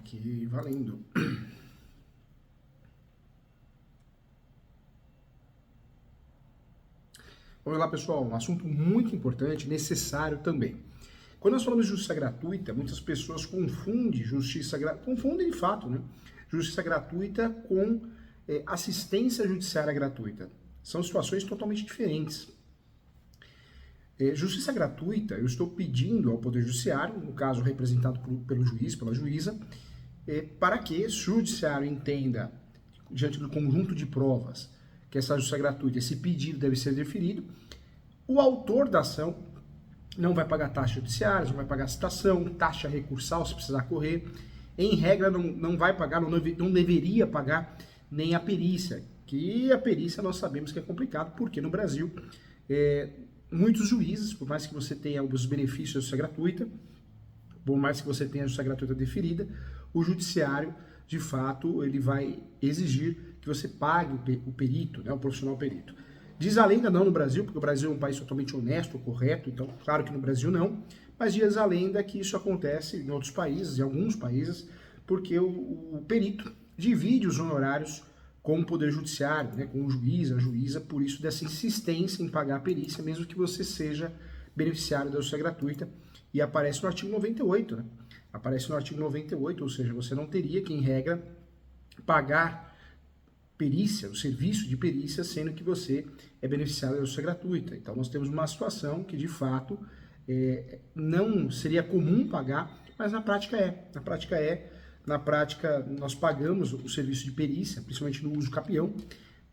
Aqui, valendo. Vamos lá, pessoal, um assunto muito importante, necessário também. Quando nós falamos de justiça gratuita, muitas pessoas confundem confundem de fato, né? Justiça gratuita com assistência judiciária gratuita. São situações totalmente diferentes. Justiça gratuita, eu estou pedindo ao Poder Judiciário, no caso representado pelo juiz, pela juíza, para que, se o Judiciário entenda, diante do conjunto de provas, que essa justiça gratuita, esse pedido deve ser deferido, o autor da ação não vai pagar taxa judiciária, não vai pagar citação, taxa recursal se precisar correr. Em regra, não vai pagar, não deveria pagar nem a perícia, que a perícia nós sabemos que é complicado, porque no Brasil, muitos juízes, por mais que você tenha os benefícios da justiça gratuita, por mais que você tenha a justiça gratuita deferida, o judiciário, de fato, ele vai exigir que você pague o perito, né, o profissional perito. Diz a lenda, não no Brasil, porque o Brasil é um país totalmente honesto, correto, então claro que no Brasil não, mas diz a lenda que isso acontece em outros países, em alguns países, porque o perito divide os honorários com o Poder Judiciário, né, com o juiz, a juíza, por isso dessa insistência em pagar a perícia, mesmo que você seja beneficiário da justiça gratuita, e aparece no artigo 98, né? Aparece no artigo 98, ou seja, você não teria que, em regra, pagar perícia, o serviço de perícia, sendo que você é beneficiário da justiça gratuita. Então, nós temos uma situação que, de fato, não seria comum pagar, mas na prática é. Na prática, nós pagamos o serviço de perícia, principalmente no uso capião,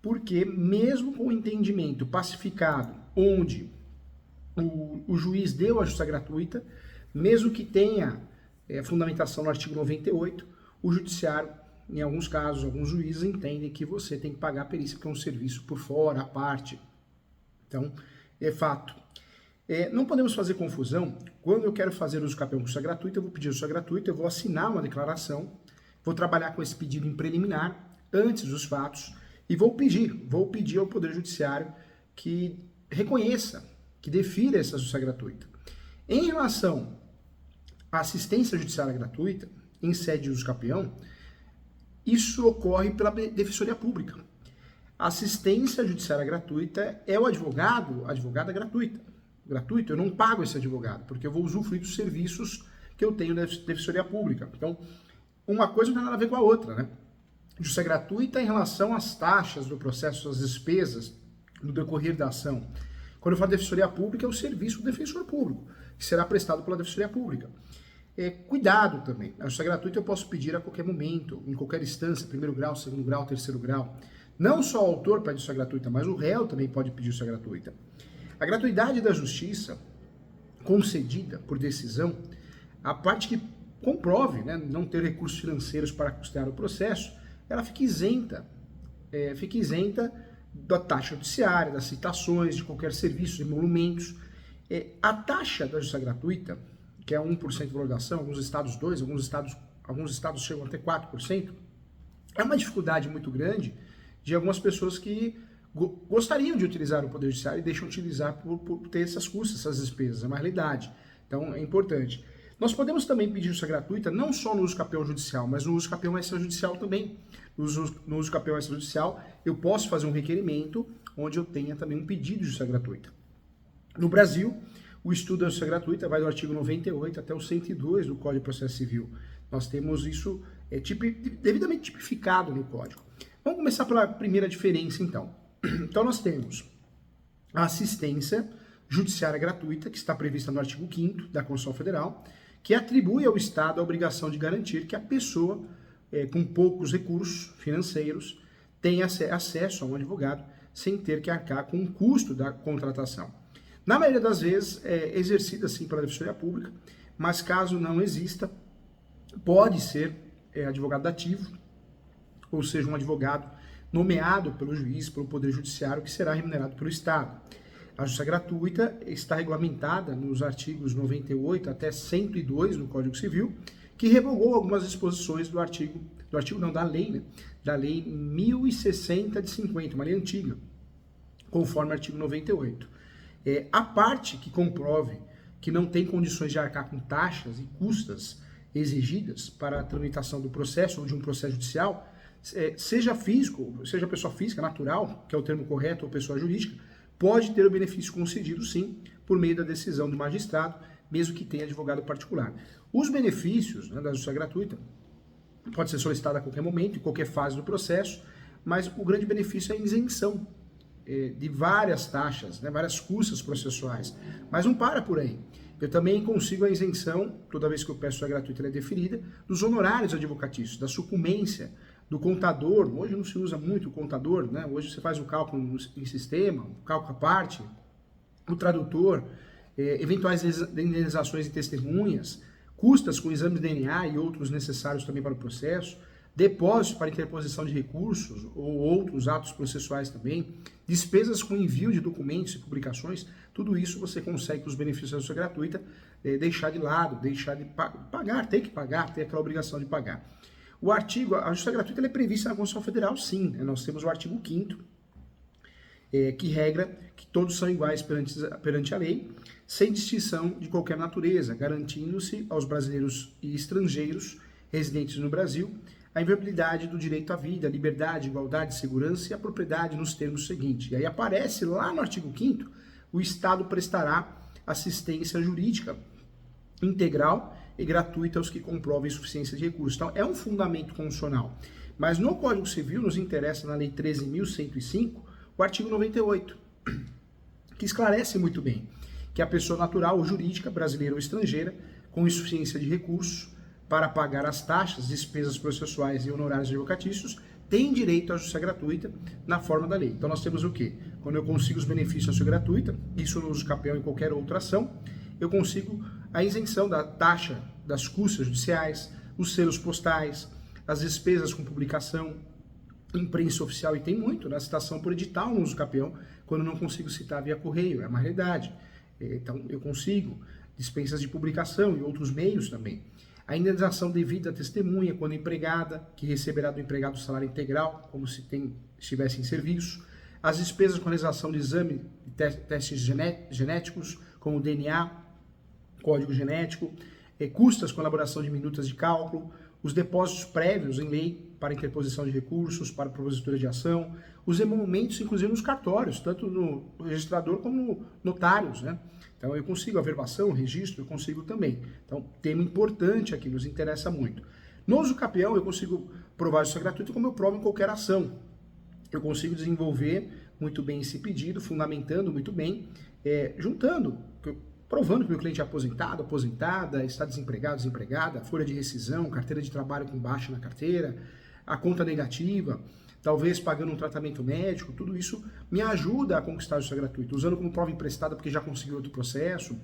porque mesmo com o entendimento pacificado, onde o juiz deu a justiça gratuita, mesmo que tenha fundamentação no artigo 98, o judiciário, em alguns casos, alguns juízes entendem que você tem que pagar a perícia, porque é um serviço por fora, à parte. Então, é fato. Não podemos fazer confusão. Quando eu quero fazer uso capião com justiça gratuita, eu vou pedir justiça gratuita, eu vou assinar uma declaração, vou trabalhar com esse pedido em preliminar, antes dos fatos, e vou pedir ao Poder Judiciário que reconheça, que defira essa justiça gratuita. Em relação à assistência judiciária gratuita, em sede de uso capião, isso ocorre pela Defensoria Pública. A assistência judiciária gratuita é o advogada gratuito, eu não pago esse advogado, porque eu vou usufruir dos serviços que eu tenho da Defensoria Pública. Então, uma coisa não tem nada a ver com a outra, né? Justiça gratuita em relação às taxas do processo, às despesas no decorrer da ação. Quando eu falo de Defensoria Pública, é o serviço do defensor público, que será prestado pela Defensoria Pública. Cuidado também. A justiça gratuita eu posso pedir a qualquer momento, em qualquer instância, primeiro grau, segundo grau, terceiro grau. Não só o autor pede justiça gratuita, mas o réu também pode pedir justiça gratuita. A gratuidade da justiça concedida por decisão, a parte que comprove, né, não ter recursos financeiros para custear o processo, ela fica isenta da taxa judiciária, das citações, de qualquer serviço, de emolumentos. A taxa da justiça gratuita, que é 1% de valorização, alguns estados 2%, alguns estados chegam até 4%, é uma dificuldade muito grande de algumas pessoas que gostariam de utilizar o Poder Judiciário e deixam de utilizar por ter essas custas, essas despesas, é uma realidade. Então, é importante. Nós podemos também pedir justiça gratuita, não só no uso capião judicial, mas no uso capião extrajudicial também. No uso capião extrajudicial, eu posso fazer um requerimento onde eu tenha também um pedido de justiça gratuita. No Brasil, o estudo da justiça gratuita vai do artigo 98 até o 102 do Código de Processo Civil. Nós temos isso devidamente tipificado no Código. Vamos começar pela primeira diferença, então. Então, nós temos a assistência judiciária gratuita, que está prevista no artigo 5º da Constituição Federal, que atribui ao Estado a obrigação de garantir que a pessoa com poucos recursos financeiros tenha acesso a um advogado sem ter que arcar com o custo da contratação. Na maioria das vezes é exercida sim pela Defensoria Pública, mas caso não exista, pode ser advogado ativo, ou seja, um advogado nomeado pelo juiz, pelo Poder Judiciário, que será remunerado pelo Estado. A justiça gratuita está regulamentada nos artigos 98 até 102 do Código Civil, que revogou algumas disposições da lei, né? Da lei 1060 de 50, uma lei antiga, conforme o artigo 98. A parte que comprove que não tem condições de arcar com taxas e custas exigidas para a tramitação do processo ou de um processo judicial, seja físico, seja pessoa física, natural, que é o termo correto, ou pessoa jurídica, pode ter o benefício concedido, sim, por meio da decisão do magistrado, mesmo que tenha advogado particular. Os benefícios, né, da justiça gratuita pode ser solicitado a qualquer momento, em qualquer fase do processo, mas o grande benefício é a isenção de várias taxas, né, várias custas processuais. Mas não para por aí. Eu também consigo a isenção, toda vez que eu peço a gratuita, ela é deferida, dos honorários advocatícios, da sucumbência, do contador. Hoje não se usa muito o contador, né? Hoje você faz o cálculo em sistema, o cálculo à parte, o tradutor, eventuais indenizações de testemunhas, custas com exame de DNA e outros necessários também para o processo, depósito para interposição de recursos ou outros atos processuais também, despesas com envio de documentos e publicações, tudo isso você consegue com os benefícios da justiça gratuita deixar de lado, deixar de pagar, ter que pagar, ter aquela obrigação de pagar. A justiça gratuita ela é prevista na Constituição Federal, sim, né? Nós temos o artigo 5º, que regra que todos são iguais perante a lei, sem distinção de qualquer natureza, garantindo-se aos brasileiros e estrangeiros residentes no Brasil a inviolabilidade do direito à vida, liberdade, igualdade, segurança e a propriedade nos termos seguintes. E aí aparece lá no artigo 5º, o Estado prestará assistência jurídica integral e gratuita aos que comprovem insuficiência de recursos. Então, é um fundamento constitucional. Mas no Código Civil nos interessa, na Lei 13.105, o artigo 98, que esclarece muito bem que a pessoa natural ou jurídica, brasileira ou estrangeira, com insuficiência de recursos para pagar as taxas, despesas processuais e honorários advocatícios, tem direito à justiça gratuita na forma da lei. Então nós temos o quê? Quando eu consigo os benefícios da justiça gratuita, isso no uso capião em qualquer outra ação, eu consigo a isenção da taxa das custas judiciais, os selos postais, as despesas com publicação, imprensa oficial, e tem muito, na citação por edital no uso capião, quando não consigo citar via correio, é uma realidade. Então eu consigo dispensas de publicação e outros meios também. A indenização devida à testemunha quando empregada, que receberá do empregado o salário integral, como se estivesse em serviço. As despesas com realização de exame de testes genéticos, como o DNA, código genético, custas com elaboração de minutas de cálculo, os depósitos prévios em lei para interposição de recursos, para propositura de ação, os emolumentos, inclusive nos cartórios, tanto no registrador como no notários, né? Então eu consigo a verbação, o registro, eu consigo também. Então, tema importante aqui, nos interessa muito. No uso capião, eu consigo provar a justiça gratuita como eu provo em qualquer ação. Eu consigo desenvolver muito bem esse pedido, fundamentando muito bem, juntando, provando que o meu cliente é aposentado, aposentada, está desempregado, desempregada, folha de rescisão, carteira de trabalho com baixa na carteira, a conta negativa, talvez pagando um tratamento médico, tudo isso me ajuda a conquistar a justiça gratuita, usando como prova emprestada porque já conseguiu outro processo,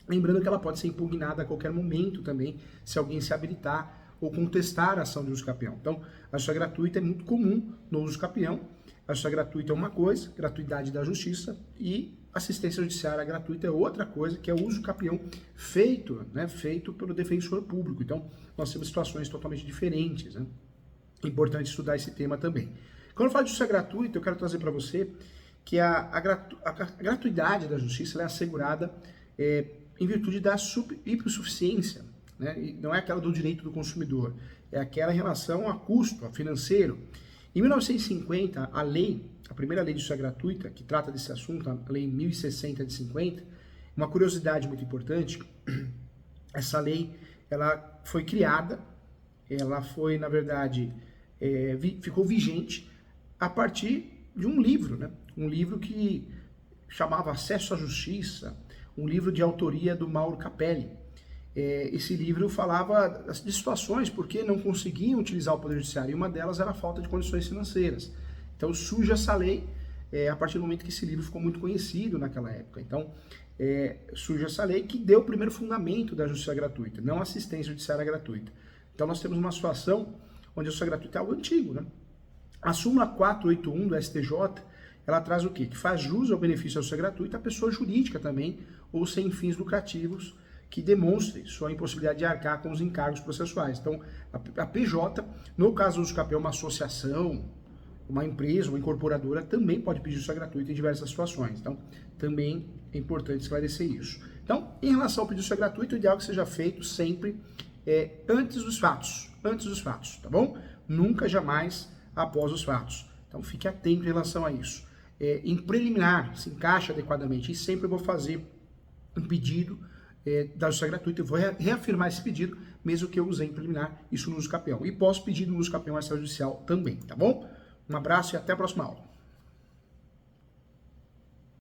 lembrando que ela pode ser impugnada a qualquer momento também, se alguém se habilitar ou contestar a ação de uso capião. Então, a justiça gratuita é muito comum no uso capião. A justiça gratuita é uma coisa, gratuidade da justiça, e assistência judiciária gratuita é outra coisa, que é o uso capião feito pelo defensor público. Então, nós temos situações totalmente diferentes, né? É importante estudar esse tema também. Quando eu falo de justiça gratuita, eu quero trazer para você que a gratuidade da justiça ela é assegurada em virtude da hipossuficiência, né? E não é aquela do direito do consumidor, é aquela em relação a custo, a financeiro. Em 1950, a primeira lei de justiça gratuita, que trata desse assunto, a lei 1060 de 50, uma curiosidade muito importante, essa lei ela foi criada, ela foi, na verdade, ficou vigente a partir de um livro, né? Um livro que chamava Acesso à Justiça, um livro de autoria do Mauro Capelli. Esse livro falava de situações porque não conseguiam utilizar o Poder Judiciário, e uma delas era a falta de condições financeiras. Então surge essa lei a partir do momento que esse livro ficou muito conhecido naquela época. Então surge essa lei que deu o primeiro fundamento da justiça gratuita, não assistência judiciária gratuita. Então nós temos uma situação onde a justiça gratuita é algo antigo, né? A súmula 481 do STJ, ela traz o quê? Que faz jus ao benefício da justiça gratuita a pessoa jurídica também, ou sem fins lucrativos, que demonstre sua impossibilidade de arcar com os encargos processuais. Então, a PJ, no caso do uso capião, uma associação, uma empresa, uma incorporadora, também pode pedir justiça gratuita em diversas situações. Então, também é importante esclarecer isso. Então, em relação ao pedido de justiça gratuita, o ideal é que seja feito sempre antes dos fatos, tá bom? Nunca, jamais após os fatos. Então fique atento em relação a isso. Em preliminar, se encaixa adequadamente, e sempre eu vou fazer um pedido da justiça gratuita, eu vou reafirmar esse pedido, mesmo que eu usei em preliminar, isso no uso capião. E posso pedir no uso capião extrajudicial também, tá bom? Um abraço e até a próxima aula.